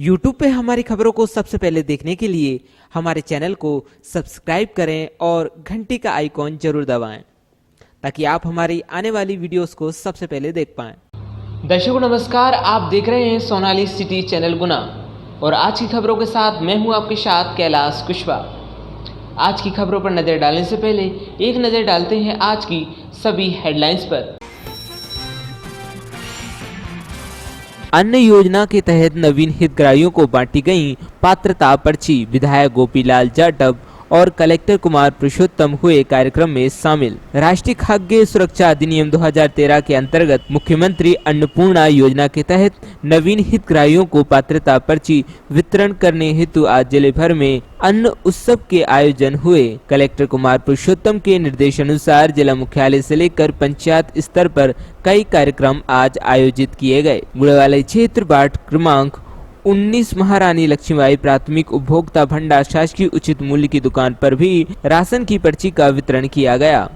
YouTube पे हमारी खबरों को सबसे पहले देखने के लिए हमारे चैनल को सब्सक्राइब करें और घंटी का आइकॉन जरूर दबाएं ताकि आप हमारी आने वाली वीडियोस को सबसे पहले देख पाएं। दर्शकों नमस्कार, आप देख रहे हैं सोनाली सिटी चैनल गुना और आज की खबरों के साथ मैं हूं आपके साथ कैलाश कुशवाहा। आज की खबरों पर नज़र डालने से पहले एक नज़र डालते हैं आज की सभी हेडलाइंस पर। अन्न योजना के तहत नवीन हितग्राहियों को बांटी गई पात्रता पर्ची। विधायक गोपीलाल जाटव और कलेक्टर कुमार पुरुषोत्तम हुए कार्यक्रम में शामिल। राष्ट्रीय खाद्य सुरक्षा अधिनियम 2013 के अंतर्गत मुख्यमंत्री अन्नपूर्णा योजना के तहत नवीन हितग्राहियों को पात्रता पर्ची वितरण करने हेतु आज जिले भर में अन्न उत्सव के आयोजन हुए। कलेक्टर कुमार पुरुषोत्तम के निर्देशानुसार जिला मुख्यालय से लेकर पंचायत स्तर पर कई कार्यक्रम आज आयोजित किए गए। गुड़ावाली क्षेत्र वार्ड क्रमांक 19 महारानी लक्ष्मीबाई प्राथमिक उपभोक्ता भंडार शासकीय उचित मूल्य की दुकान पर भी राशन की पर्ची का वितरण किया गया।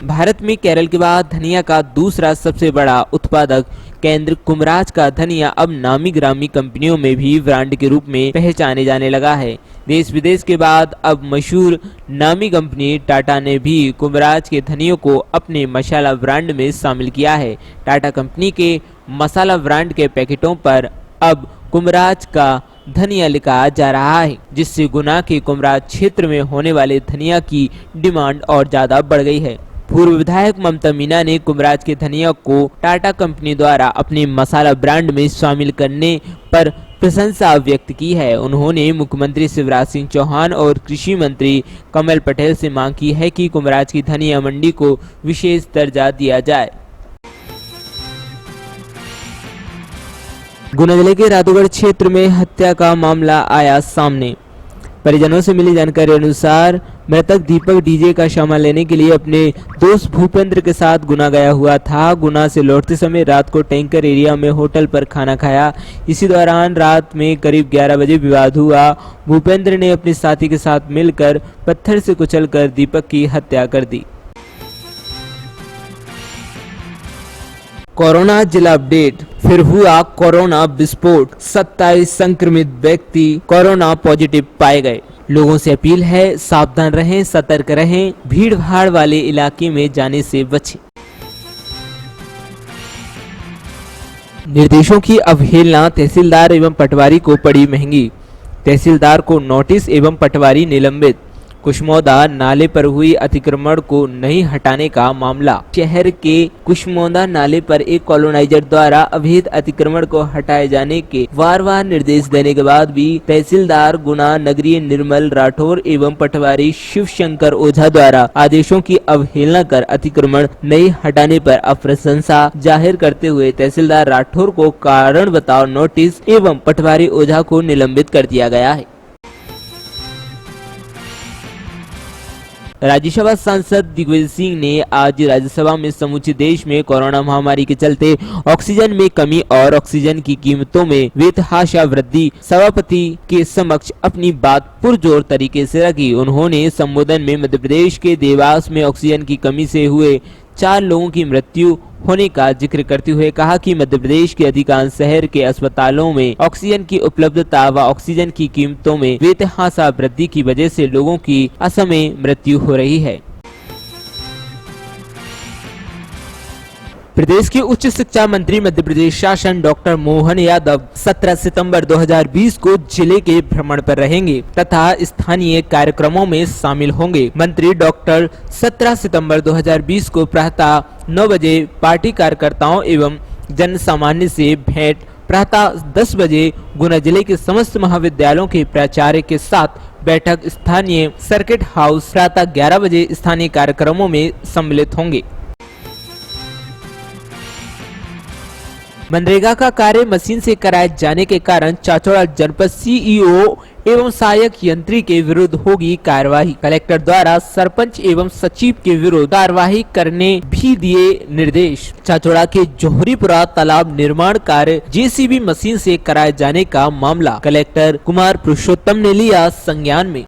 भारत में केरल के बाद धनिया का दूसरा सबसे बड़ा उत्पादक केंद्र कुमराज का धनिया अब नामी ग्रामी कंपनियों में भी ब्रांड के रूप में पहचाने जाने लगा है। देश विदेश के बाद अब मशहूर नामी कंपनी टाटा ने भी कुमराज के धनियों को अपने मसाला ब्रांड में शामिल किया है। टाटा कंपनी के मसाला ब्रांड के पैकेटों पर अब कुमराज का धनिया लिखा जा रहा है, जिससे गुना के कुमराज क्षेत्र में होने वाले धनिया की डिमांड और ज्यादा बढ़ गई है। पूर्व विधायक ममता मीना ने कुमराज के धनिया को टाटा कंपनी द्वारा अपने मसाला ब्रांड में शामिल करने पर प्रशंसा व्यक्त की है। उन्होंने मुख्यमंत्री शिवराज सिंह चौहान और कृषि मंत्री कमल पटेल से मांग की है कि कुमराज की धनिया मंडी को विशेष दर्जा दिया जाए। गुना जिले के राधोगढ़ क्षेत्र में हत्या का मामला आया सामने। परिजनों से मिली जानकारी अनुसार मृतक दीपक डीजे का क्षमा लेने के लिए अपने दोस्त भूपेंद्र के साथ गुना गया हुआ था। गुना से लौटते समय रात को टैंकर एरिया में होटल पर खाना खाया। इसी दौरान रात में करीब 11 बजे विवाद हुआ। भूपेंद्र ने अपने साथी के साथ मिलकर पत्थर से कुचलकर दीपक की हत्या कर दी। कोरोना जिला अपडेट, फिर हुआ कोरोना विस्फोट। 27 संक्रमित व्यक्ति कोरोना पॉजिटिव पाए गए। लोगों से अपील है, सावधान रहें, सतर्क रहें, भीड़ भाड़ वाले इलाके में जाने से बचें। निर्देशों की अवहेलना, तहसीलदार एवं पटवारी को पड़ी महंगी। तहसीलदार को नोटिस एवं पटवारी निलंबित। कुशमोदा नाले पर हुई अतिक्रमण को नहीं हटाने का मामला। शहर के कुशमोदा नाले पर एक कॉलोनाइजर द्वारा अवैध अतिक्रमण को हटाए जाने के बार निर्देश देने के बाद भी तहसीलदार गुना नगरीय निर्मल राठौर एवं पटवारी शिवशंकर ओझा द्वारा आदेशों की अवहेलना कर अतिक्रमण नहीं हटाने पर अप्रशंसा जाहिर करते हुए तहसीलदार राठौर को कारण बताओ नोटिस एवं पटवारी ओझा को निलंबित कर दिया गया है। राज्यसभा सांसद दिग्विजय सिंह ने आज राज्यसभा में समूचे देश में कोरोना महामारी के चलते ऑक्सीजन में कमी और ऑक्सीजन की कीमतों में बेतहाशा वृद्धि सभापति के समक्ष अपनी बात पुरजोर तरीके से रखी। उन्होंने संबोधन में मध्य प्रदेश के देवास में ऑक्सीजन की कमी से हुए 4 लोगों की मृत्यु होने का जिक्र करते हुए कहा कि मध्य प्रदेश के अधिकांश शहर के अस्पतालों में ऑक्सीजन की उपलब्धता व ऑक्सीजन की कीमतों में बेतहाशा वृद्धि की वजह से लोगों की असमय मृत्यु हो रही है। प्रदेश के उच्च शिक्षा मंत्री मध्य प्रदेश शासन डॉक्टर मोहन यादव 17 सितंबर 2020 को जिले के भ्रमण पर रहेंगे तथा स्थानीय कार्यक्रमों में शामिल होंगे। मंत्री डॉक्टर 17 सितंबर 2020 को प्रातः 9 बजे पार्टी कार्यकर्ताओं एवं जन सामान्य से भेंट, प्रातः 10 बजे गुना जिले के समस्त महाविद्यालयों के प्राचार्य के साथ बैठक, स्थानीय सर्किट हाउस, प्रातः 11 बजे स्थानीय कार्यक्रमों में सम्मिलित होंगे। मनरेगा का कार्य मशीन से कराए जाने के कारण चाचौड़ा जनपद सीईओ एवं सहायक यंत्री के विरुद्ध होगी कार्यवाही। कलेक्टर द्वारा सरपंच एवं सचिव के विरुद्ध कार्यवाही करने भी दिए निर्देश। चाचौड़ा के जोहरीपुरा तालाब निर्माण कार्य जेसीबी मशीन से कराए जाने का मामला कलेक्टर कुमार पुरुषोत्तम ने लिया संज्ञान में।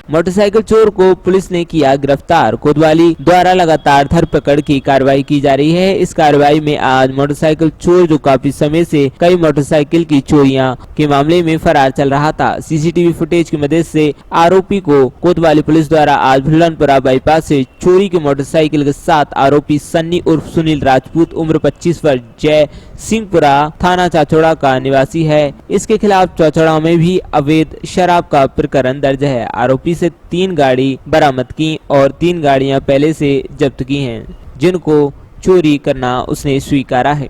मोटरसाइकिल चोर को पुलिस ने किया गिरफ्तार। कोतवाली द्वारा लगातार धरपकड़ की कार्रवाई की जा रही है। इस कार्रवाई में आज मोटरसाइकिल चोर जो काफी समय से कई मोटरसाइकिल की चोरियां के मामले में फरार चल रहा था, सीसीटीवी फुटेज की मदद से आरोपी को कोतवाली पुलिस द्वारा आज भुलनपुरा बाईपास से चोरी की मोटरसाइकिल के साथ आरोपी सन्नी उर्फ सुनील राजपूत उम्र 25 वर्ष जय सिंहपुरा थाना चाचौड़ा का निवासी है। इसके खिलाफ चाचौड़ा में भी अवैध शराब का प्रकरण दर्ज है। आरोपी से 3 गाड़ी बरामद की और 3 गाड़ियां पहले से जब्त की हैं, जिनको चोरी करना उसने स्वीकारा है।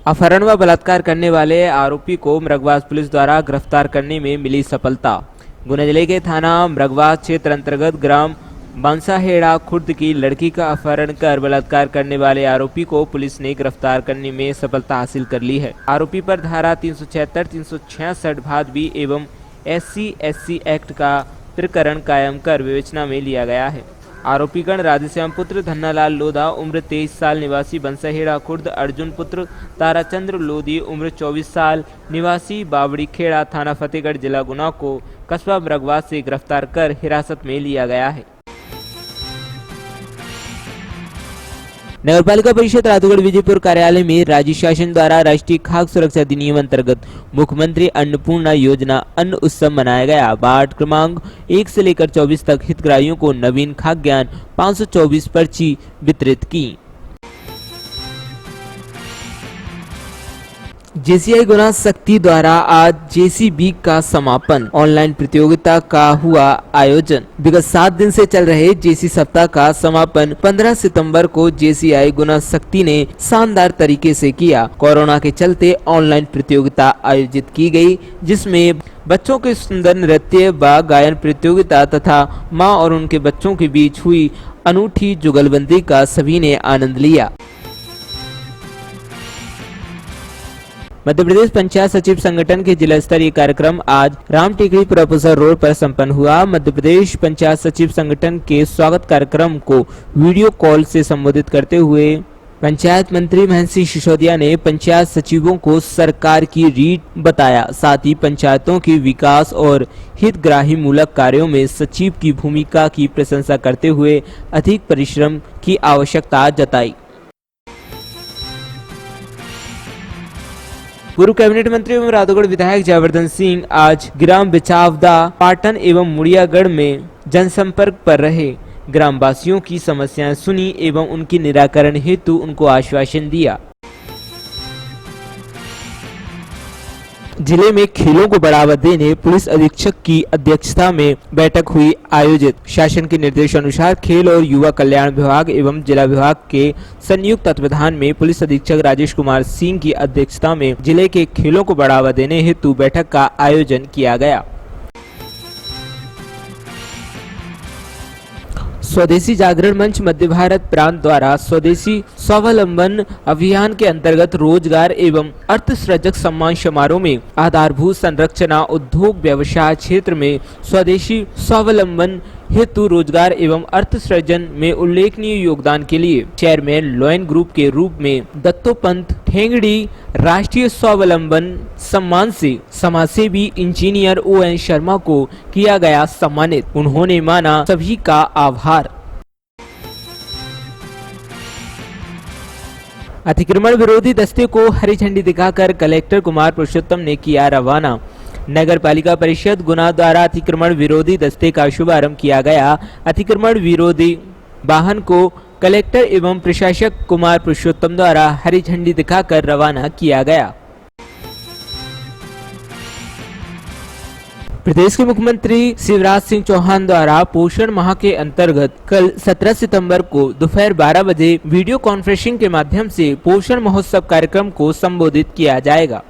अपहरण व बलात्कार करने वाले आरोपी को मृगवास पुलिस द्वारा गिरफ्तार करने में मिली सफलता। गुना जिले के थाना मृगवास क्षेत्र अंतर्गत ग्राम बांसाहेड़ा खुर्द की लड़की का अपहरण कर बलात्कार करने वाले आरोपी को पुलिस ने गिरफ्तार करने में सफलता हासिल कर ली है। आरोपी पर धारा 376, 366 भादवी एवं SC/SC एक्ट का प्रकरण कायम कर विवेचना में लिया गया है। आरोपीगण राधेश्याम पुत्र धन्नालाल लोधा उम्र 23 साल निवासी बंसाहेड़ा खुर्द, अर्जुन पुत्र ताराचंद्र लोधी उम्र 24 साल निवासी बावड़ी खेड़ा थाना फतेहगढ़ जिला गुना को कस्बा मृगवास से गिरफ्तार कर हिरासत में लिया गया है। नगरपालिका परिषद रातूगढ़ विजयपुर कार्यालय में राज्य शासन द्वारा राष्ट्रीय खाद्य सुरक्षा अधिनियम अंतर्गत मुख्यमंत्री अन्नपूर्णा योजना अन्न उत्सव मनाया गया। वार्ड क्रमांक 1 से लेकर 24 तक हितग्राहियों को नवीन खाद्यान्न 524 पर्ची वितरित की। JCI गुना शक्ति द्वारा आज JCB का समापन। ऑनलाइन प्रतियोगिता का हुआ आयोजन। विगत 7 दिन से चल रहे JC सप्ताह का समापन 15 सितंबर को JCI गुना शक्ति ने शानदार तरीके से किया। कोरोना के चलते ऑनलाइन प्रतियोगिता आयोजित की गई, जिसमें बच्चों के सुंदर नृत्य व गायन प्रतियोगिता तथा मां और उनके बच्चों के बीच हुई अनूठी जुगलबंदी का सभी ने आनंद लिया। मध्य प्रदेश पंचायत सचिव संगठन के जिला स्तरीय कार्यक्रम आज राम टेकड़ी प्रोफेसर रोड पर संपन्न हुआ। मध्य प्रदेश पंचायत सचिव संगठन के स्वागत कार्यक्रम को वीडियो कॉल से संबोधित करते हुए पंचायत मंत्री महेंद्र सिंह सिसोदिया ने पंचायत सचिवों को सरकार की रीढ़ बताया। साथ ही पंचायतों के विकास और हितग्राही मूलक कार्यों में सचिव की भूमिका की प्रशंसा करते हुए अधिक परिश्रम की आवश्यकता जताई। पूर्व कैबिनेट मंत्री एवं रातूगढ़ विधायक जयवर्धन सिंह आज ग्राम बिचावदा, पाटन एवं मुड़ियागढ़ में जनसंपर्क पर रहे। ग्रामवासियों की समस्याएं सुनी एवं उनकी निराकरण हेतु उनको आश्वासन दिया। जिले में खेलों को बढ़ावा देने पुलिस अधीक्षक की अध्यक्षता में बैठक हुई आयोजित। शासन के निर्देशानुसार खेल और युवा कल्याण विभाग एवं जिला विभाग के संयुक्त तत्वावधान में पुलिस अधीक्षक राजेश कुमार सिंह की अध्यक्षता में जिले के खेलों को बढ़ावा देने हेतु बैठक का आयोजन किया गया। स्वदेशी जागरण मंच मध्य भारत प्रांत द्वारा स्वदेशी स्वावलंबन अभियान के अंतर्गत रोजगार एवं अर्थसृजक सम्मान समारोह में आधारभूत संरचना उद्योग व्यवसाय क्षेत्र में स्वदेशी स्वावलंबन हेतु रोजगार एवं अर्थ सृजन में उल्लेखनीय योगदान के लिए चेयरमैन लॉयन ग्रुप के रूप में दत्तोपंत ठेंगड़ी राष्ट्रीय स्वावलंबन सम्मान से समाजसेवी इंजीनियर ON शर्मा को किया गया सम्मानित। उन्होंने माना सभी का आभार। अतिक्रमण विरोधी दस्ते को हरी झंडी दिखाकर कलेक्टर कुमार पुरुषोत्तम ने किया रवाना। नगर पालिका परिषद गुना द्वारा अतिक्रमण विरोधी दस्ते का शुभारंभ किया गया। अतिक्रमण विरोधी वाहन को कलेक्टर एवं प्रशासक कुमार पुरुषोत्तम द्वारा हरी झंडी दिखाकर रवाना किया गया। प्रदेश के मुख्यमंत्री शिवराज सिंह चौहान द्वारा पोषण माह के अंतर्गत कल 17 सितंबर को दोपहर 12 बजे वीडियो कॉन्फ्रेंसिंग के माध्यम से पोषण महोत्सव कार्यक्रम को संबोधित किया जाएगा।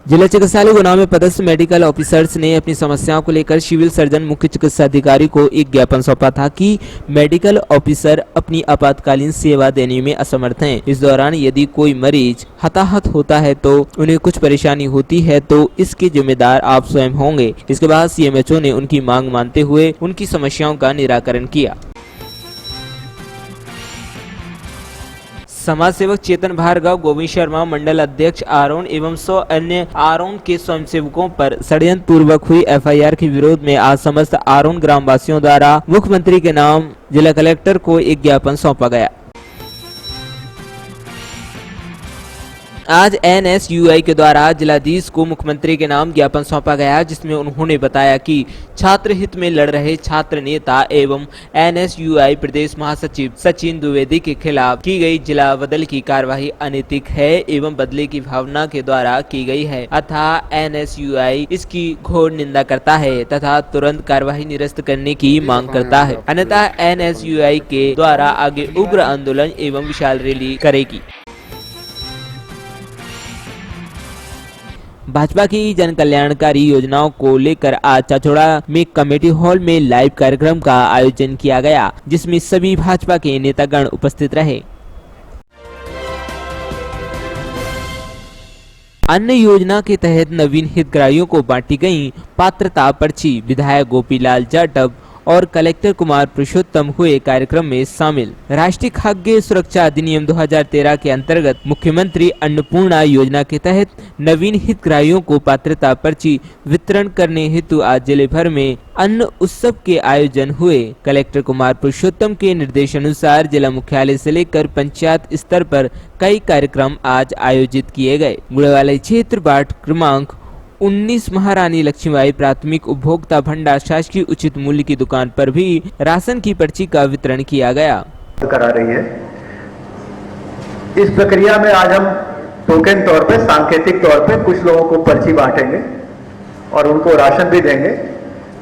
जिला चिकित्सालय गुना में पदस्थ मेडिकल ऑफिसर्स ने अपनी समस्याओं को लेकर सिविल सर्जन मुख्य चिकित्सा अधिकारी को एक ज्ञापन सौंपा था कि मेडिकल ऑफिसर अपनी आपातकालीन सेवा देने में असमर्थ हैं। इस दौरान यदि कोई मरीज हताहत होता है तो उन्हें कुछ परेशानी होती है तो इसके जिम्मेदार आप स्वयं होंगे। इसके बाद CMHO ने उनकी मांग मानते हुए उनकी समस्याओं का निराकरण किया। समाज सेवक चेतन भार्गव, गोविंद शर्मा, मंडल अध्यक्ष आरोन एवं 100 अन्य आरोन के स्वयंसेवकों पर षड्यंत्र पूर्वक हुई एफआईआर के विरोध में आज समस्त आरोन ग्रामवासियों द्वारा मुख्यमंत्री के नाम जिला कलेक्टर को एक ज्ञापन सौंपा गया। आज एनएसयूआई के द्वारा जिलाधीश को मुख्यमंत्री के नाम ज्ञापन सौंपा गया, जिसमें उन्होंने बताया कि छात्र हित में लड़ रहे छात्र नेता एवं एनएसयूआई प्रदेश महासचिव सचिन द्विवेदी के खिलाफ की गई जिला बदल की कार्यवाही अनैतिक है एवं बदले की भावना के द्वारा की गई है, अतः एनएसयूआई इसकी घोर निंदा करता है तथा तुरंत कार्यवाही निरस्त करने की मांग करता है, अन्यथा एनएसयूआई के द्वारा आगे उग्र आंदोलन एवं विशाल रैली करेगी। भाजपा की जन कल्याणकारी योजनाओं को लेकर आज चाचौड़ा में कमेटी हॉल में लाइव कार्यक्रम का आयोजन किया गया, जिसमें सभी भाजपा के नेतागण उपस्थित रहे। अन्न योजना के तहत नवीन हितग्राहियों को बांटी गई पात्रता पर्ची। विधायक गोपीलाल जाटव और कलेक्टर कुमार पुरुषोत्तम हुए कार्यक्रम में शामिल। राष्ट्रीय खाद्य सुरक्षा अधिनियम 2013 के अंतर्गत मुख्यमंत्री अन्नपूर्णा योजना के तहत नवीन हितग्राहियों को पात्रता पर्ची वितरण करने हेतु आज जिले भर में अन्न उत्सव के आयोजन हुए। कलेक्टर कुमार पुरुषोत्तम के निर्देशानुसार जिला मुख्यालय से लेकर पंचायत स्तर पर कई कार्यक्रम आज आयोजित किए गए। गुड़ेवाली क्षेत्र वार्ड क्रमांक 19 महारानी लक्ष्मीबाई प्राथमिक उपभोक्ता भंडार शासकीय उचित मूल्य की दुकान पर भी राशन की पर्ची का वितरण किया गया। करा रही है। इस प्रक्रिया में आज हम टोकन तौर पे, सांकेतिक तौर पे कुछ लोगों को पर्ची बांटेंगे और उनको राशन भी देंगे,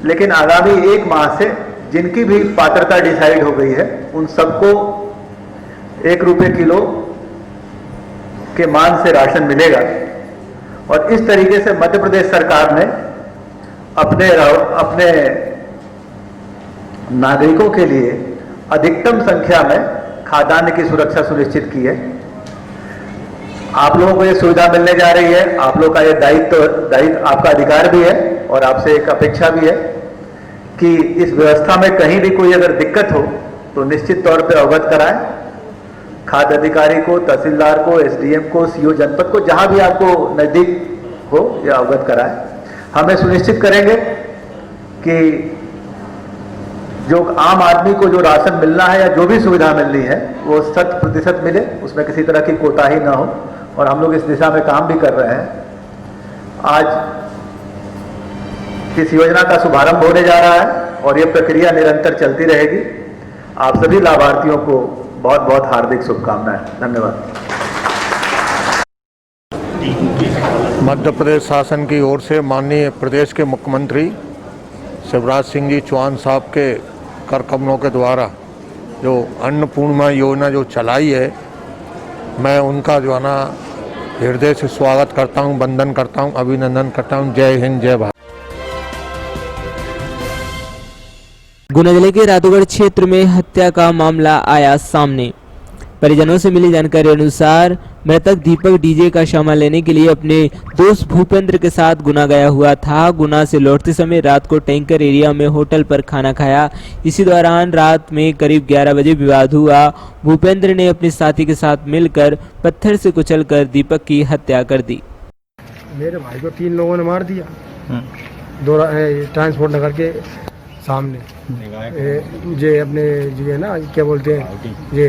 लेकिन आगामी 1 माह से जिनकी भी पात्रता डिसाइड हो गई है उन सबको 1 रुपये किलो के मान से राशन मिलेगा। और इस तरीके से मध्य प्रदेश सरकार ने अपने नागरिकों के लिए अधिकतम संख्या में खाद्यान्न की सुरक्षा सुनिश्चित की है। आप लोगों को ये सुविधा मिलने जा रही है, आप लोगों का ये दायित्व आपका अधिकार भी है और आपसे एक अपेक्षा भी है कि इस व्यवस्था में कहीं भी कोई अगर दिक्कत हो तो निश्चित तौर पर अवगत कराएं। खाद्य अधिकारी को, तहसीलदार को, एसडीएम को, सीओ जनपद को, जहां भी आपको नजदीक हो या अवगत कराएं। हमें सुनिश्चित करेंगे कि जो आम आदमी को जो राशन मिलना है या जो भी सुविधा मिलनी है वो 100% मिले, उसमें किसी तरह की कोताही ना हो, और हम लोग इस दिशा में काम भी कर रहे हैं। आज इस योजना का शुभारंभ होने जा रहा है और ये प्रक्रिया निरंतर चलती रहेगी। आप सभी लाभार्थियों को बहुत बहुत हार्दिक शुभकामनाएं। धन्यवाद। मध्य प्रदेश शासन की ओर से माननीय प्रदेश के मुख्यमंत्री शिवराज सिंह जी चौहान साहब के कर कमलों के द्वारा जो अन्नपूर्णा योजना जो चलाई है, मैं उनका जो है ना हृदय से स्वागत करता हूं, वंदन करता हूं, अभिनंदन करता हूं। जय हिंद, जय भारत। गुना जिले के रातोगढ़ क्षेत्र में हत्या का मामला आया सामने। परिजनों से मिली जानकारी अनुसार मृतक दीपक डीजे का क्षमा लेने के लिए अपने दोस्त भूपेंद्र के साथ गुना गया हुआ था। गुना से लौटते समय रात को टैंकर एरिया में होटल पर खाना खाया। इसी दौरान रात में करीब 11 बजे विवाद हुआ। भूपेंद्र ने अपने साथी के साथ मिलकर पत्थर से कुचलकर दीपक की हत्या कर दी। मेरे भाई को 3 लोगों ने मार दिया, ट्रांसपोर्ट नगर के सामने। ये अपने जो है ना, क्या बोलते हैं, ये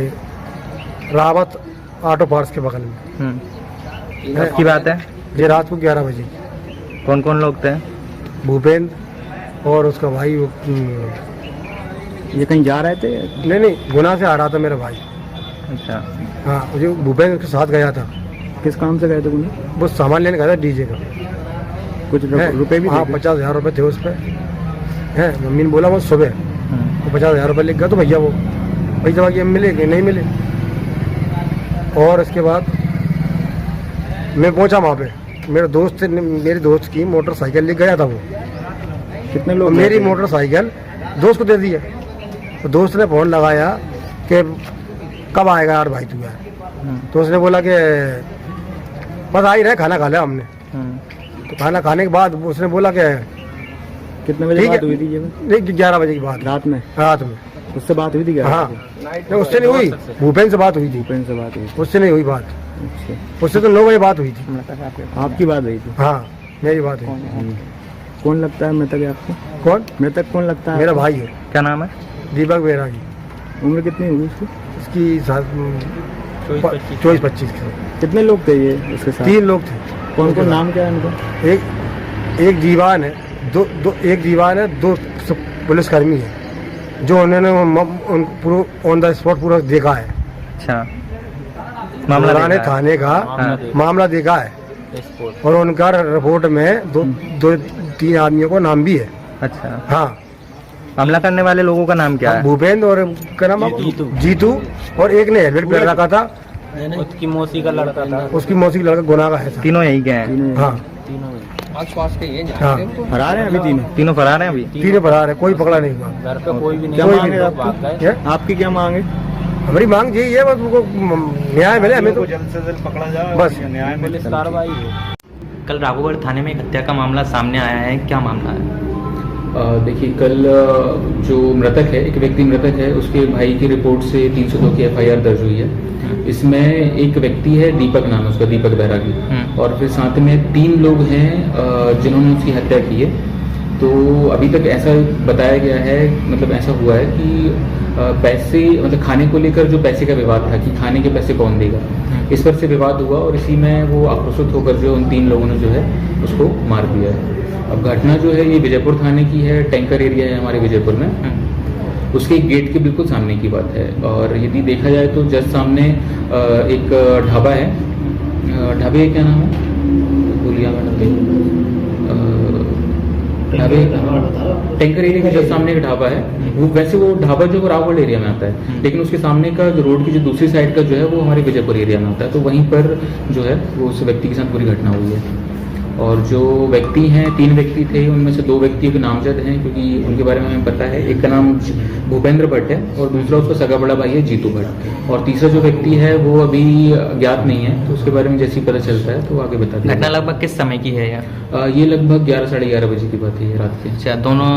रावत ऑटो पार्ट्स के बगल में की बात है। ये रात को 11 बजे। कौन कौन लोग थे? भूपेंद्र और उसका भाई। ये कहीं जा रहे थे? नहीं, गुना से आ रहा था मेरा भाई। अच्छा। हाँ, मुझे भूपेंद्र के साथ गया था। किस काम से गए थे? वो सामान लेने गया था डीजे का। कुछ रुपए भी? हाँ, 50,000 रुपये थे उस पर। है, मम्मी ने बोला वो सुबह तो 50,000 रुपये लिख गया, तो भैया वो भाई जब ये मिले कि नहीं मिले। और इसके बाद मैं पहुंचा वहाँ पे, मेरे दोस्त की मोटरसाइकिल ले गया था वो। कितने लोग? मेरी मोटरसाइकिल दोस्त को दे दी है। तो दोस्त ने फोन लगाया कि कब आएगा यार भाई तू यार। तो उसने बोला कि बस आ ही रहे, खाना खा लिया हमने। तो खाना खाने के बाद उसने बोला कि कितने बजे बात हुई थी? 11 बजे की बात। रात में? रात में। उससे बात हुई थी क्या? हाँ नहीं, उससे नहीं हुई, भूपेंद्र से बात हुई थी, भूपेंद्र से बात हुई थी। उससे नहीं हुई बात, अच्छा, उससे तो 9 बजे बात हुई थी। आपकी बात हुई थी? हाँ मेरी बात हुई। कौन लगता है मृतक आपको? कौन? मृतक कौन लगता है? मेरा भाई है। क्या नाम है? दीपक बैरागी। उम्र कितनी होगी उसकी? इसकी 24-25 कितने लोग थे ये उसके साथ? 3 लोग थे। कौन कौन, नाम क्या है उनका? एक दीवान है, एक दीवान है, 2 पुलिसकर्मी है जो उन्होंने पूरा ऑन द स्पॉट पूरा देखा है। अच्छा, मामला पुराने देखा है? थाने का मामला देखा है और उनका रिपोर्ट में 2-3 आदमियों को नाम भी है। अच्छा, हाँ, हमला करने वाले लोगों का नाम क्या है? भूपेंद्र और क्या नाम है? जीतू और एक ने हेलमेट पहन रखा था, उसकी मौसी का लड़का था। उसकी मौसी का लड़का गुनाह का है। तीनों यही गए हैं? हाँ आसपास के ये हाँ, फरार हैं अभी? तीनों फरार हैं अभी? 3 फरार है, कोई पकड़ा नहीं हुआ। घर पे कोई भी नहीं। क्या कोई मांग भी है नहीं। आपकी? क्या? आपकी क्या मांग है? हमारी मांग यही है, बस उनको न्याय मिले, हमें तो जल्द से जल्द पकड़ा जाए, बस न्याय मिले। पुलिस कार्रवाई है। कल राघोगढ़ थाने में एक हत्या का मामला सामने आया है, क्या मामला है? देखिए, कल जो मृतक है, एक व्यक्ति मृतक है, उसके भाई की रिपोर्ट से 302 की FIR दर्ज हुई है। इसमें एक व्यक्ति है, दीपक नाम है उसका, दीपक बैरागी, और फिर साथ में 3 लोग हैं जिन्होंने उसकी हत्या की है। तो अभी तक ऐसा बताया गया है, मतलब ऐसा हुआ है कि पैसे, मतलब खाने को लेकर जो पैसे का विवाद था कि खाने के पैसे कौन देगा, इस पर से विवाद हुआ और इसी में वो आक्रोशित होकर जो उन 3 लोगों ने जो है उसको मार दिया है। अब घटना जो है ये विजयपुर थाने की है, टैंकर एरिया है हमारे विजयपुर में, उसके गेट के बिल्कुल सामने की बात है। और यदि देखा जाए तो जस्ट सामने एक ढाबा है, ढाबे का क्या नाम है, भूलिया ढाबे, टैंकर एरिया के जस्ट सामने एक ढाबा है। वो वैसे वो ढाबा जो रावगढ़ एरिया में आता है, लेकिन उसके सामने का जो रोड की जो दूसरी साइड का जो है वो हमारे विजयपुर एरिया में आता है। तो वहीं पर जो है वो उस व्यक्ति के साथ पूरी घटना हुई है। और जो व्यक्ति हैं, 3 व्यक्ति थे, उनमें से 2 व्यक्ति के नामजद हैं क्योंकि उनके बारे में हमें पता है। एक का नाम भूपेंद्र भट्ट है और दूसरा उसका सगा बड़ा भाई है जीतू भट्ट, और तीसरा जो व्यक्ति है वो अभी ज्ञात नहीं है। तो उसके बारे में जैसे ही पता चलता है तो आगे बता देंगे। घटना लगभग किस समय की है यार? ये लगभग 11 साढ़े 11 बजे की बात है, ये रात की। अच्छा, दोनों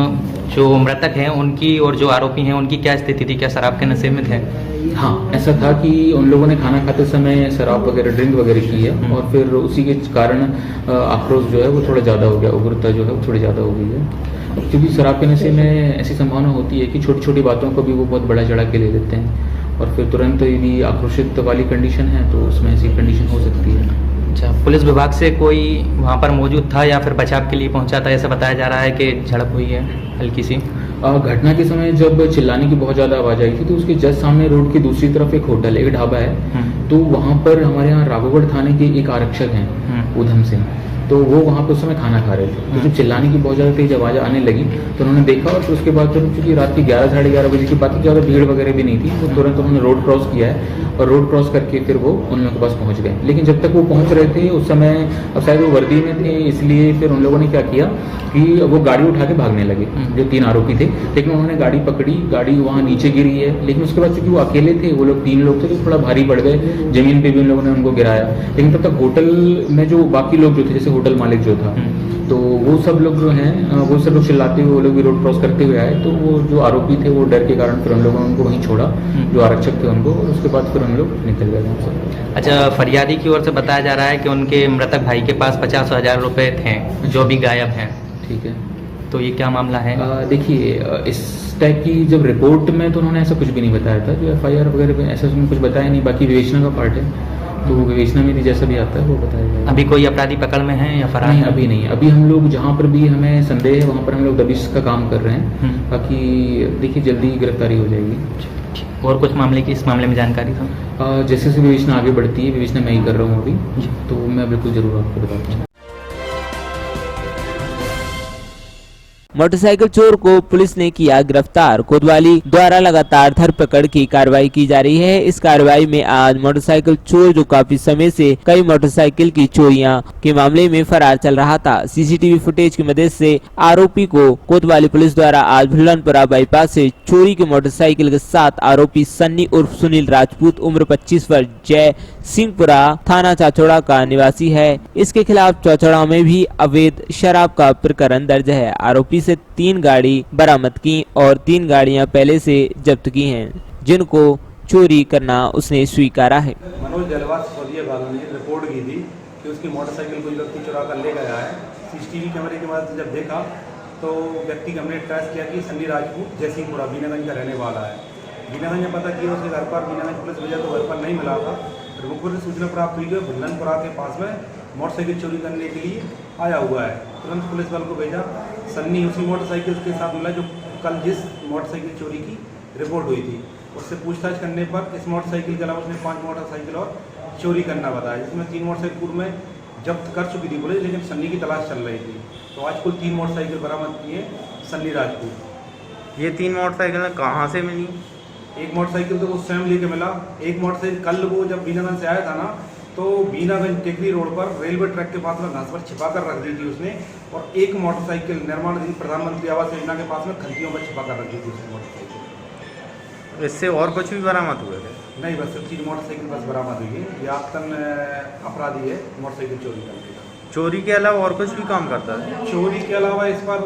जो मृतक हैं उनकी और जो आरोपी हैं उनकी क्या स्थिति थी? क्या शराब के नशे में थे? हाँ, ऐसा था कि उन लोगों ने खाना खाते समय शराब वगैरह ड्रिंक वगैरह की है और फिर उसी के कारण आक्रोश जो है वो थोड़ा ज़्यादा हो गया, उग्रता जो है वो थोड़ी ज़्यादा हो गई है। क्योंकि शराब के नशे में ऐसी संभावना होती है कि छोटी छोटी बातों को भी वो बहुत बड़ा चढ़ा के ले लेते हैं और फिर तुरंत यदि आक्रोशित वाली कंडीशन है तो उसमें ऐसी कंडीशन हो सकती है। अच्छा, पुलिस विभाग से कोई वहाँ पर मौजूद था या फिर बचाव के लिए पहुँचा था? ऐसा बताया जा रहा है कि झड़प हुई है हल्की सी। घटना के समय जब चिल्लाने की बहुत ज़्यादा आवाज़ आई थी तो उसके जस्ट सामने रोड की दूसरी तरफ एक होटल है, एक ढाबा है। तो वहाँ पर हमारे यहाँ राघोगढ़ थाने के एक आरक्षक हैं उधम सिंह, तो वो वहाँ पर उस समय खाना खा रहे थे। तो जब चिल्लाने की बहुत ज़्यादा तेज आवाज़ आने लगी तो उन्होंने देखा और फिर उसके बाद फिर क्योंकि रात की 11 साढ़े 11 बजे की बात, ज़्यादा भीड़ वगैरह भी नहीं थी, तो तुरंत उन्होंने रोड क्रॉस किया है और रोड क्रॉस करके फिर वो उन लोगों के पास पहुँच गए। लेकिन जब तक वो पहुँच रहे थे उस समय, अब शायद वो वर्दी में थे इसलिए फिर उन लोगों ने क्या किया कि वो गाड़ी उठा के भागने लगे, जो 3 आरोपी थे। लेकिन उन्होंने गाड़ी पकड़ी, गाड़ी वहाँ नीचे गिरी है, लेकिन उसके बाद चूंकि वो अकेले थे, वो लोग 3 लोग थे तो थोड़ा भारी पड़ गए, जमीन पे भी उन लोगों ने उनको गिराया। लेकिन तब तक होटल में जो बाकी लोग जो थे, जैसे होटल मालिक जो था, तो वो सब लोग जो हैं वो सब लोग चिल्लाते हुए वो लोग भी रोड क्रॉस करते हुए आए। तो वो जो आरोपी थे वो डर के कारण फिर उन लोगों ने उनको वहीं छोड़ा, जो आरक्षक थे उनको, और उसके बाद फिर हम लोग निकल गए वहाँ से। अच्छा, फरियादी की ओर से बताया जा रहा है कि उनके मृतक भाई के पास 50,000 रुपये थे जो भी गायब हैं। ठीक है, तो ये क्या मामला है? देखिए, इस टाइप की जब रिपोर्ट में तो उन्होंने ऐसा कुछ भी नहीं बताया था, जो FIR वगैरह में ऐसा कुछ बताया नहीं। बाकी विवेचना का पार्ट है तो विवेचना में भी जैसा भी आता है वो बताया जाएगा। अभी कोई अपराधी पकड़ में है या फरार? नहीं, अभी नहीं। अभी हम लोग जहाँ पर भी हमें संदेह है वहाँ पर हम लोग दबिश का काम कर रहे हैं। बाकी देखिए जल्दी गिरफ्तारी हो जाएगी। और कुछ मामले की, इस मामले में जानकारी था? जैसे जैसे विवेचना आगे बढ़ती है, विवेचना मैं ही कर रहा हूँ अभी, तो मैं बिल्कुल जरूर आपको बताता हूँ। मोटरसाइकिल चोर को पुलिस ने किया गिरफ्तार। कोतवाली द्वारा लगातार धरपकड़ की कार्रवाई की जा रही है। इस कार्रवाई में आज मोटरसाइकिल चोर जो काफी समय से कई मोटरसाइकिल की चोरियां के मामले में फरार चल रहा था, सीसीटीवी फुटेज की मदद से आरोपी को कोतवाली पुलिस द्वारा आज भुल्लनपुरा बाईपास से चोरी के मोटरसाइकिल के साथ आरोपी सन्नी उर्फ सुनील राजपूत उम्र 25 वर्ष, जय सिंहपुरा थाना चाचौड़ा का निवासी है। इसके खिलाफ चौचौड़ा में भी अवैध शराब का प्रकरण दर्ज है। आरोपी से 3 गाड़ी बरामद की और 3 गाड़ियां पहले से जब्त की हैं, जिनको चोरी करना उसने स्वीकारा है। मनोज जलवास वालों ने रिपोर्ट की थी कि उसकी मोटरसाइकिल कोई व्यक्ति चुरा कर ले गया है। सीसीटीवी कैमरे के बाद जब देखा तो व्यक्ति को हमने ट्रेस किया कि सन्नी राजपूत जयसिंहपुरा बीनागंज का रहने वाला है। बीनागंज में पता किया उसके घर पर बीनागंज पुलिस भेजा तो घर पर नहीं मिला था। रुकपुर से सूचना प्राप्त हुई कि भुल्लनपुरा के पास में मोटरसाइकिल चोरी करने के लिए आया हुआ है। तुरंत पुलिस बल को भेजा। सन्नी उसी मोटरसाइकिल के साथ मिला जो कल जिस मोटरसाइकिल चोरी की रिपोर्ट हुई थी। उससे पूछताछ करने पर इस मोटरसाइकिल के अलावा उसने 5 मोटरसाइकिल और चोरी करना बताया, जिसमें 3 मोटरसाइकिल पूर्व में जब्त कर चुकी थी पुलिस, लेकिन सन्नी की तलाश चल रही थी। तो आज कुल 3 मोटरसाइकिल बरामद किए सन्नी राजपूत। ये 3 मोटरसाइकिल कहाँ से मिली? एक मोटरसाइकिल तो वो स्वयं लेके मिला। एक मोटरसाइकिल कल वो जब बीनागंज से आया था ना, तो बीनागंज टेकरी रोड पर रेलवे ट्रैक के पास में घास पर छिपा कर रख दी थी उसने। और एक मोटरसाइकिल निर्माणाधीन प्रधानमंत्री आवास योजना के पास में खंतियों में छिपा कर रख दी थी उसने मोटरसाइकिल। इससे और कुछ भी बरामद हुए थे? नहीं, बस 3 मोटरसाइकिल बस बरामद हुई है। ये आतन अपराधी है मोटरसाइकिल चोरी करने का। चोरी के अलावा और कुछ भी काम करता है? चोरी के अलावा इस पर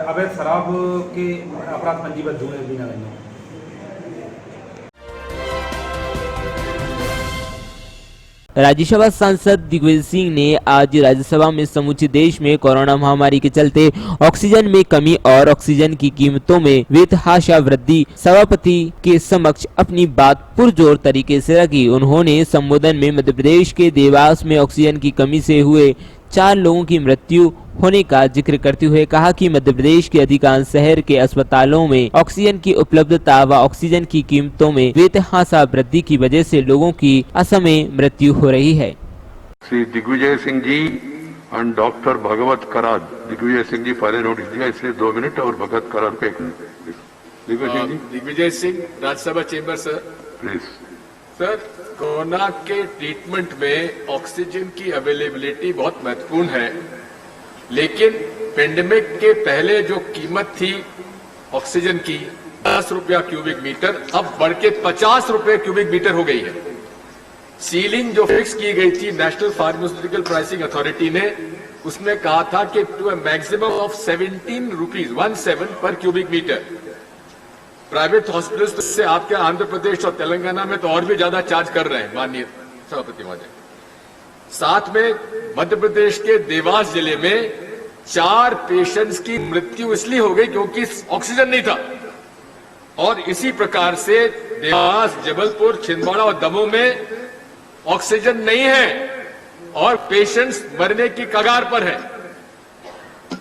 अवैध शराब के अपराध पंजीबद्ध हुए बीनागंज में। राज्यसभा सांसद दिग्विजय सिंह ने आज राज्यसभा में समूचे देश में कोरोना महामारी के चलते ऑक्सीजन में कमी और ऑक्सीजन की कीमतों में बेतहाशा वृद्धि सभापति के समक्ष अपनी बात पुरजोर तरीके से रखी। उन्होंने संबोधन में मध्य प्रदेश के देवास में ऑक्सीजन की कमी से हुए 4 लोगों की मृत्यु होने का जिक्र करते हुए कहा कि मध्य प्रदेश के अधिकांश शहर के अस्पतालों में ऑक्सीजन की उपलब्धता व ऑक्सीजन की कीमतों में बेतहाशा वृद्धि की वजह से लोगों की असमय मृत्यु हो रही है। श्री दिग्विजय सिंह जी एंड डॉक्टर भगवत कराद। दिग्विजय सिंह जी पहले नोटिस दिया, इसलिए 2 मिनट और भगवत कराद पे 1 minute. Digvijay Singh, Rajya Sabha chamber sir. Please sir, corona के ट्रीटमेंट में ऑक्सीजन की अवेलेबिलिटी बहुत महत्वपूर्ण है, लेकिन पेंडेमिक के पहले जो कीमत थी ऑक्सीजन की 10 रुपया क्यूबिक मीटर, अब बढ़ के 50 रुपये क्यूबिक मीटर हो गई है। सीलिंग जो फिक्स की गई थी नेशनल फार्मास्यूटिकल प्राइसिंग अथॉरिटी ने, उसमें कहा था कि to a maximum of 17 rupees 17 पर क्यूबिक मीटर। प्राइवेट हॉस्पिटल्स से आपके आंध्र प्रदेश और तेलंगाना में तो और भी ज्यादा चार्ज कर रहे हैं माननीय सभापति महोदय। साथ में मध्य प्रदेश के देवास जिले में 4 पेशेंट्स की मृत्यु इसलिए हो गई क्योंकि ऑक्सीजन नहीं था। और इसी प्रकार से देवास, जबलपुर, छिंदवाड़ा और दमोह में ऑक्सीजन नहीं है और पेशेंट्स मरने की कगार पर है।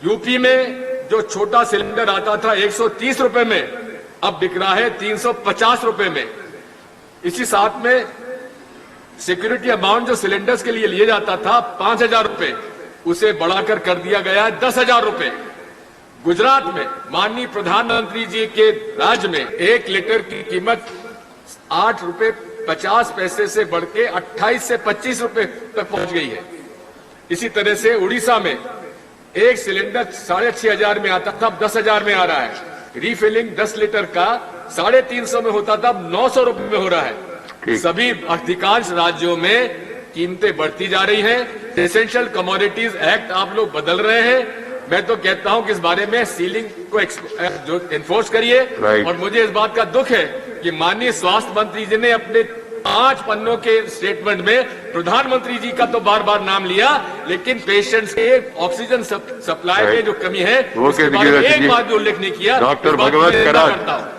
यूपी में जो छोटा सिलेंडर आता था 130 रुपए में, अब बिक रहा है 350 रुपए में। इसी साथ में सिक्योरिटी अमाउंट जो सिलेंडर्स के लिए लिए जाता था 5000 रुपए, उसे बढ़ाकर कर दिया गया है 10,000 रुपए। गुजरात में माननीय प्रधानमंत्री जी के राज्य में 1 लीटर की कीमत 8 रुपए 50 पैसे से बढ़ के 28 से 25 रुपए तक पहुंच गई है। इसी तरह से उड़ीसा में एक सिलेंडर 6,500 में आता था, अब 10,000 में आ रहा है। रीफिलिंग 10 लीटर का 350 में होता था, अब 900 रुपए में हो रहा है। सभी अधिकांश राज्यों में कीमतें बढ़ती जा रही हैं। एसेंशियल कमोडिटीज एक्ट आप लोग बदल रहे हैं। मैं तो कहता हूं कि इस बारे में सीलिंग को जो एनफोर्स करिए। और मुझे इस बात का दुख है कि माननीय स्वास्थ्य मंत्री जी ने अपने 5 पन्नों के स्टेटमेंट में प्रधानमंत्री जी का तो बार बार नाम लिया, लेकिन पेशेंट्स के ऑक्सीजन सप्लाई में जो कमी है उसके बारे में एक बात भी उल्लेख नहीं किया। डॉक्टर भगवत कराद।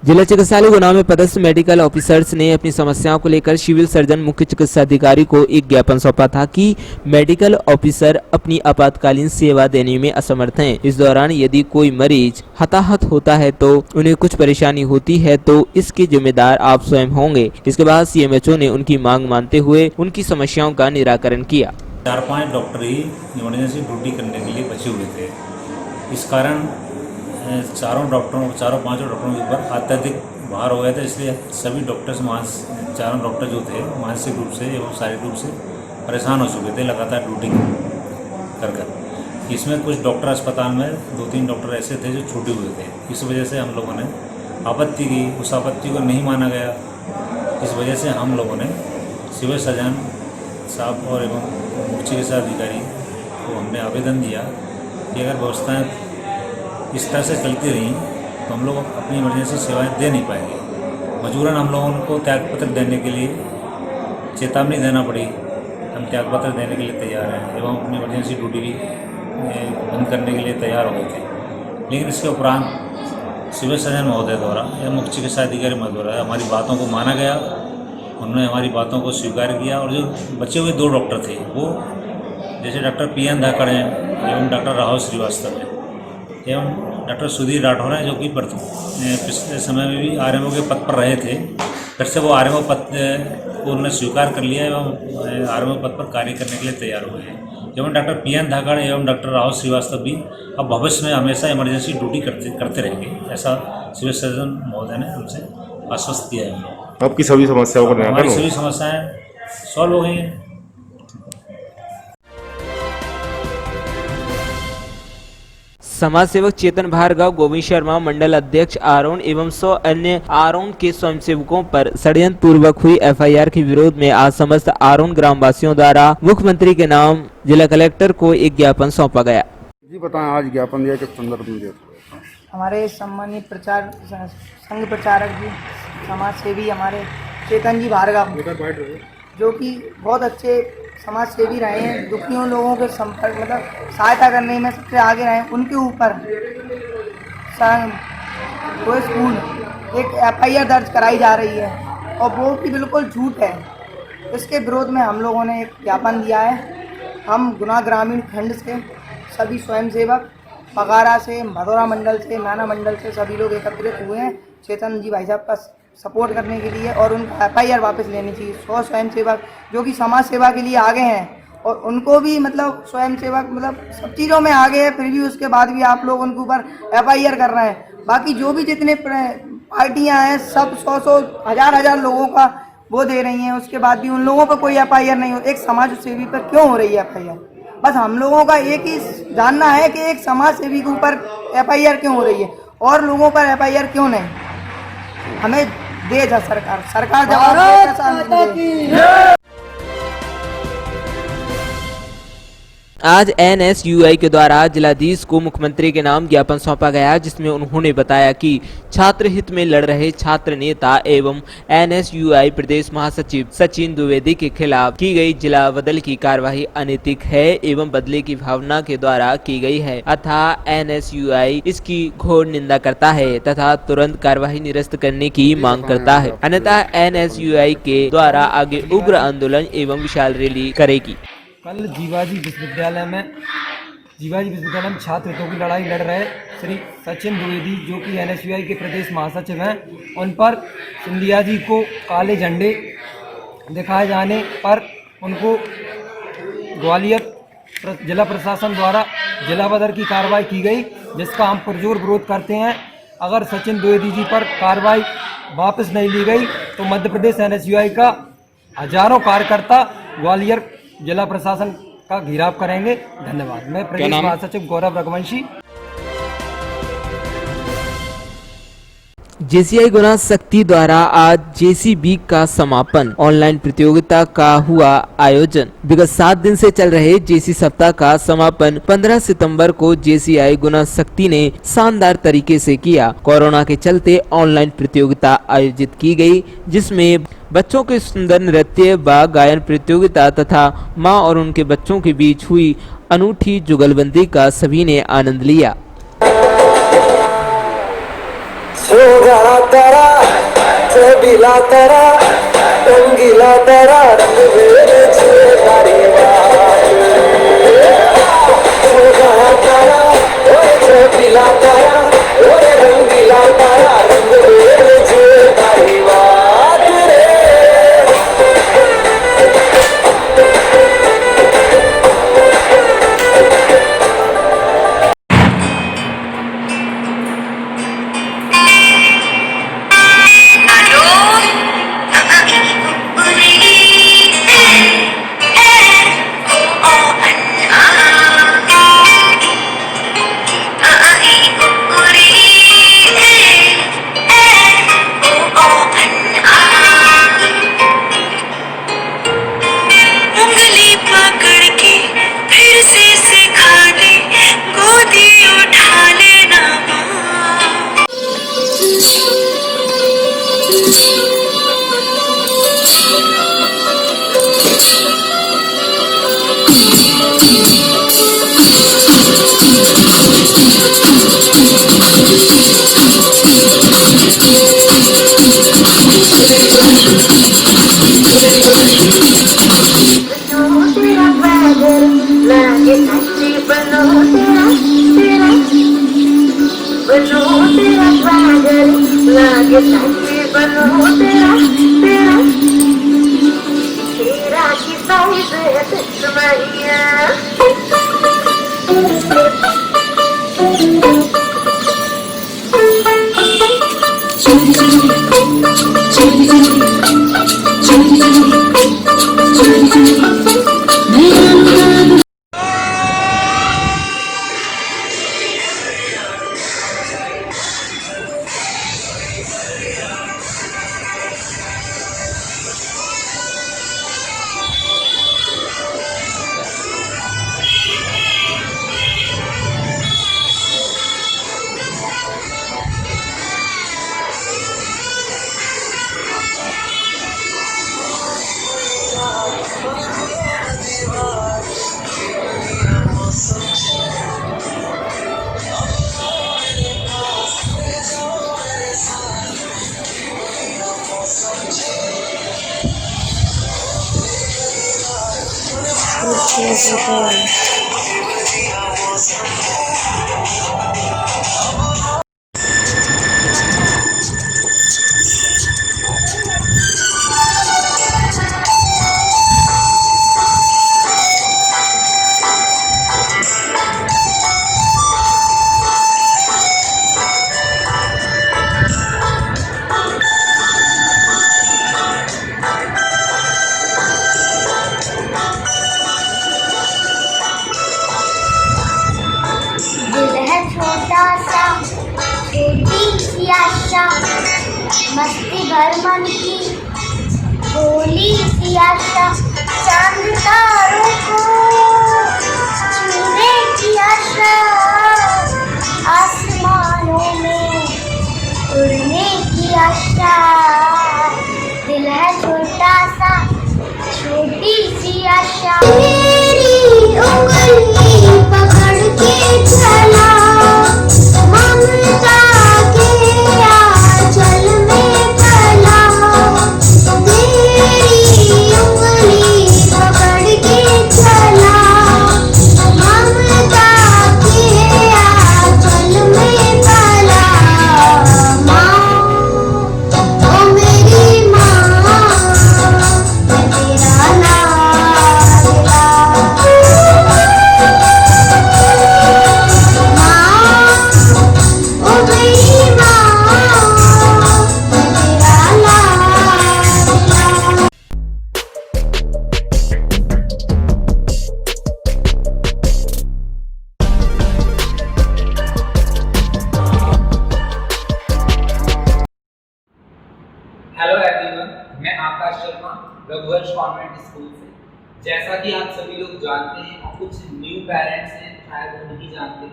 जिला चिकित्सालय गुना में पदस्थ मेडिकल ऑफिसर्स ने अपनी समस्याओं को लेकर सिविल सर्जन मुख्य चिकित्सा अधिकारी को एक ज्ञापन सौंपा था कि मेडिकल ऑफिसर अपनी आपातकालीन सेवा देने में असमर्थ हैं। इस दौरान यदि कोई मरीज हताहत होता है तो उन्हें कुछ परेशानी होती है तो इसके जिम्मेदार आप स्वयं होंगे। इसके बाद सीएमएचओ ने उनकी मांग मानते हुए उनकी समस्याओं का निराकरण किया। 4-5 डॉक्टर ही इमरजेंसी ड्यूटी करने के लिए बचे हुए थे। इस कारण चारों पांचों डॉक्टरों के ऊपर अत्यधिक भार हो गया था। इसलिए सभी डॉक्टर्स चारों डॉक्टर जो थे मानसिक रूप से एवं शारीरिक रूप से परेशान हो चुके थे लगातार ड्यूटी कर। इसमें कुछ डॉक्टर अस्पताल में 2-3 डॉक्टर ऐसे थे जो छूटे हुए थे। इस वजह से हम लोगों ने आपत्ति की, उस आपत्ति को नहीं माना गया। इस वजह से हम लोगों ने सिविल सर्जन साहब और एवं मुख्य चिकित्सा अधिकारी को हमने आवेदन दिया कि अगर व्यवस्थाएँ इस तरह से चलती रहीं तो हम लोग अपनी इमरजेंसी सेवाएं दे नहीं पाएंगे। मजबूरन हम लोगों को त्यागपत्र देने के लिए चेतावनी देना पड़ी। हम त्यागपत्र देने के लिए तैयार हैं एवं अपनी इमरजेंसी ड्यूटी भी बंद करने के लिए तैयार हो गए थे। लेकिन इसके उपरांत सिविल सर्जन महोदय द्वारा या मुख्य चिकित्सा अधिकारी महोदय द्वारा हमारी बातों को माना गया। उन्होंने हमारी बातों को स्वीकार किया और जो बचे हुए 2 डॉक्टर थे वो जैसे डॉक्टर PN धाकड़ हैं एवं डॉक्टर राहुल श्रीवास्तव हैं एवं डॉक्टर सुधीर राठौर हैं, जो कि पिछले समय में भी RMO के पद पर रहे थे। फिर से वो RMO पद को उन्होंने स्वीकार कर लिया एवं RMO पद पर कार्य करने के लिए तैयार हुए हैं। एवं डॉक्टर PN धाकड़ एवं डॉक्टर राहुल श्रीवास्तव भी अब भविष्य में हमेशा इमरजेंसी ड्यूटी करते रहेंगे, ऐसा सिविल सर्जन महोदय ने हमसे आश्वस्त किया है। आपकी सभी समस्याओं का हमारी सभी समस्याएँ सॉल्व हो गई हैं। समाज सेवक चेतन भार्गव, गोविंद शर्मा, मंडल अध्यक्ष आरोन एवं 100 अन्य आरोन के स्वयंसेवकों पर षड्यंत्र पूर्वक हुई FIR के विरोध में आज समस्त आरोन ग्रामवासियों द्वारा मुख्यमंत्री के नाम जिला कलेक्टर को एक ज्ञापन सौंपा गया। जी बताएं, आज ज्ञापन दिया किस संदर्भ में दिया? हमारे सम्मानित संघ प्रचारक जी, समाज सेवी हमारे चेतन जी भार्गव, जो कि बहुत अच्छे समाज सेवी रहे हैं, दुखियों लोगों के संपर्क मतलब सहायता करने में सबसे आगे रहे हैं, उनके ऊपर कोई स्कूल एक FIR दर्ज कराई जा रही है और वो भी बिल्कुल झूठ है। इसके विरोध में हम लोगों ने एक ज्ञापन दिया है। हम गुना ग्रामीण खंड से सभी स्वयंसेवक पगारा से, भदौरा मंडल से, नाना मंडल से सभी लोग एकत्रित हुए हैं चेतन जी भाई साहब का सपोर्ट करने के लिए और उनका FIR वापस लेनी चाहिए। 100 स्वयंसेवक जो कि समाज सेवा के लिए आगे हैं और उनको भी मतलब स्वयंसेवक मतलब सब चीज़ों में आगे है, फिर भी उसके बाद भी आप लोग उनके ऊपर FIR कर रहे हैं। बाकी जो भी जितने पार्टियां हैं सब 100 हजार लोगों का वो दे रही हैं, उसके बाद भी उन लोगों पर कोई FIR नहीं हो। एक समाज सेवी पर क्यों हो रही है FIR? बस हम लोगों का एक ही जानना है कि एक समाज सेवी के ऊपर FIR क्यों हो रही है और लोगों पर FIR क्यों नहीं? हमें दे जा सरकार जवाब दे। आज NSUI के द्वारा जिलाधीश को मुख्यमंत्री के नाम ज्ञापन सौंपा गया, जिसमें उन्होंने बताया कि छात्र हित में लड़ रहे छात्र नेता एवं NSUI प्रदेश महासचिव सचिन द्विवेदी के खिलाफ की गई जिला बदल की कार्यवाही अनैतिक है एवं बदले की भावना के द्वारा की गई है, अतः NSUI इसकी घोर निंदा करता है तथा तुरंत कार्यवाही निरस्त करने की मांग करता है, अन्यथा NSUI के द्वारा आगे उग्र आंदोलन एवं विशाल रैली करेगी। कल जीवाजी विश्वविद्यालय में छात्र हितों की लड़ाई लड़ रहे श्री सचिन द्विवेदी, जो कि NSUI के प्रदेश महासचिव हैं, उन पर सिंधिया जी को काले झंडे दिखाए जाने पर उनको ग्वालियर जिला प्रशासन द्वारा जिला बदर की कार्रवाई की गई, जिसका हम पुरजोर विरोध करते हैं। अगर सचिन द्विवेदी जी पर कार्रवाई वापस नहीं ली गई तो मध्य प्रदेश NSUI का हजारों कार्यकर्ता ग्वालियर जिला प्रशासन का घेराव करेंगे। धन्यवाद। मैं प्रदेश महासचिव गौरव रघुवंशी। JCI गुना शक्ति द्वारा आज JCB का समापन, ऑनलाइन प्रतियोगिता का हुआ आयोजन। विगत 7 दिन से चल रहे JC सप्ताह का समापन 15 सितंबर को JCI गुना शक्ति ने शानदार तरीके से किया। कोरोना के चलते ऑनलाइन प्रतियोगिता आयोजित की गई, जिसमें बच्चों के सुंदर नृत्य व गायन प्रतियोगिता तथा मां और उनके बच्चों के बीच हुई अनूठी जुगलबंदी का सभी ने आनंद लिया। मस्ती भर मन की भोली सी आशा, चांद तारों को छूने की आशा, आसमानों में उड़ने की आशा। दिल है छोटा सा, छोटी सी आशा। मेरी उंगली पकड़ के चला ममता के आंचल में पला। मेरी उंगली पकड़ के चला ममता के आंचल में पला। माँ ओ मेरी माँ, मैं तेरा लाडला। हेलो एवरीवन, मैं आकाश शर्मा रघुवंश कॉन्वेंट स्कूल से। जैसा कि आप सभी लोग जानते हैं और कुछ न्यू पेरेंट्स हैं शायद वो नहीं जानते,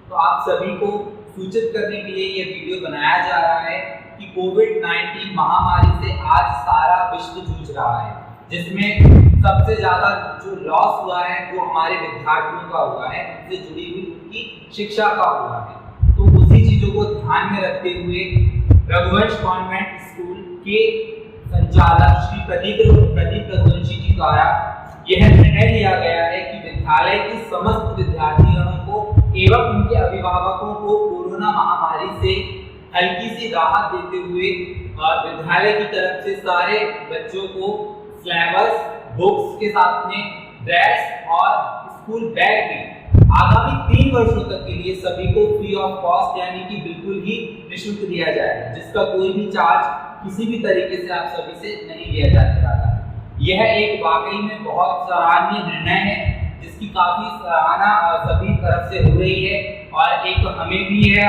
तो आप सभी को सूचित करने के लिए ये वीडियो बनाया जा रहा है कि कोविड-19 महामारी से आज सारा विश्व जूझ रहा है, जिसमें सबसे ज़्यादा जो लॉस हुआ है वो हमारे विद्यार्थियों का हुआ है, उनसे जुड़ी हुई उनकी शिक्षा का हुआ है। तो उसी चीज़ों को ध्यान में रखते हुए रघुवंश कॉन्वेंट स्कूल के संचालक श्री प्रदीप रघुवंशी जी द्वारा यह निर्णय लिया गया है कि विद्यालय के समस्त विद्यार्थियों को एवं उनके अभिभावकों को कोरोना महामारी से हल्की सी राहत देते हुए विद्यालय की तरफ से सारे बच्चों को सिलेबस, बुक्स के साथ में ड्रेस और स्कूल बैग भी आगामी 3 वर्षों तक के लिए सभी को फ्री ऑफ कॉस्ट यानी कि बिल्कुल ही निःशुल्क दिया जाएगा, जिसका कोई भी चार्ज किसी भी तरीके से आप सभी से नहीं लिया जाने वाला। यह एक वाकई में बहुत सराहनीय निर्णय है, जिसकी काफी सराहना सभी तरफ से हो रही है और एक हमें भी है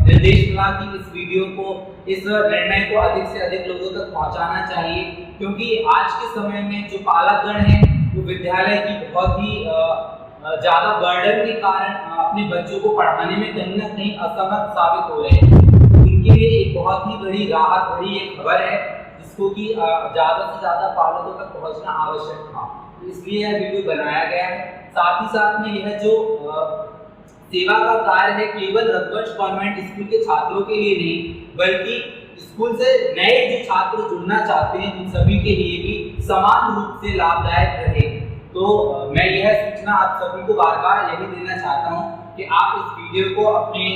निर्देश मिला कि इस वीडियो को, इस निर्णय को अधिक से अधिक लोगों तक पहुंचाना चाहिए, क्योंकि आज के समय में जो पालकगण है वो विद्यालय की बहुत ही ज़्यादा बर्डन के कारण अपने बच्चों को पढ़ाने में कहीं ना कहीं असमर्थ साबित हो रहे हैं। उनके लिए एक बहुत ही बड़ी राहत भरी एक खबर है, जिसको कि ज़्यादा से ज़्यादा पालकों तक पहुंचना आवश्यक था। इसलिए यह वीडियो बनाया गया है। साथ ही साथ में यह जो सेवा का कार्य है केवल रघुवंश कॉन्वेंट स्कूल के छात्रों के लिए नहीं, बल्कि स्कूल से नए जो छात्र जुड़ना चाहते हैं उन सभी के लिए भी समान रूप से लाभदायक रहे। तो मैं यह सूचना आप सभी को बार बार यही देना चाहता हूँ कि आप इस वीडियो को अपने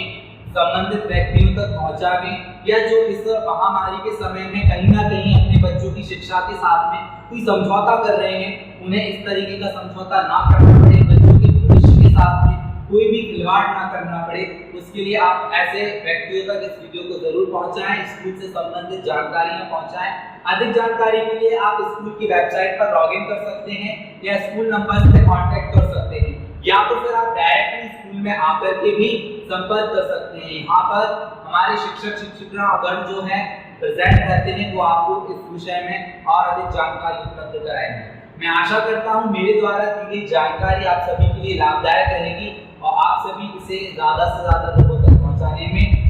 संबंधित व्यक्तियों तक पहुंचावें, या जो इस महामारी के समय में कहीं ना कहीं अपने बच्चों की शिक्षा के साथ में कोई समझौता कर रहे हैं, उन्हें इस तरीके का समझौता ना करना पड़े, बच्चों के भविष्य के साथ में कोई भी खिलवाड़ ना करना पड़े। उसके लिए आप ऐसे व्यक्तियों तक इस वीडियो को जरूर पहुंचाएं, स्कूल से संबंधित जानकारियां पहुंचाएं। अधिक जानकारी के लिए आप स्कूल की वेबसाइट पर लॉगिन कर सकते हैं या स्कूल नंबर से कांटेक्ट कर सकते हैं, या तो फिर आप डायरेक्टली स्कूल में आकर के भी संपर्क कर सकते हैं। यहाँ पर हमारे शिक्षक शिक्षिकागण जो है प्रेजेंट रहते हैं, वो आपको इस विषय में और अधिक जानकारी उपलब्ध कराएंगे। मैं आशा करता हूँ मेरे द्वारा दी गई जानकारी आप सभी के लिए लाभदायक रहेगी और आप सभी इसे ज़्यादा से ज़्यादा लोगों तक पहुँचाने में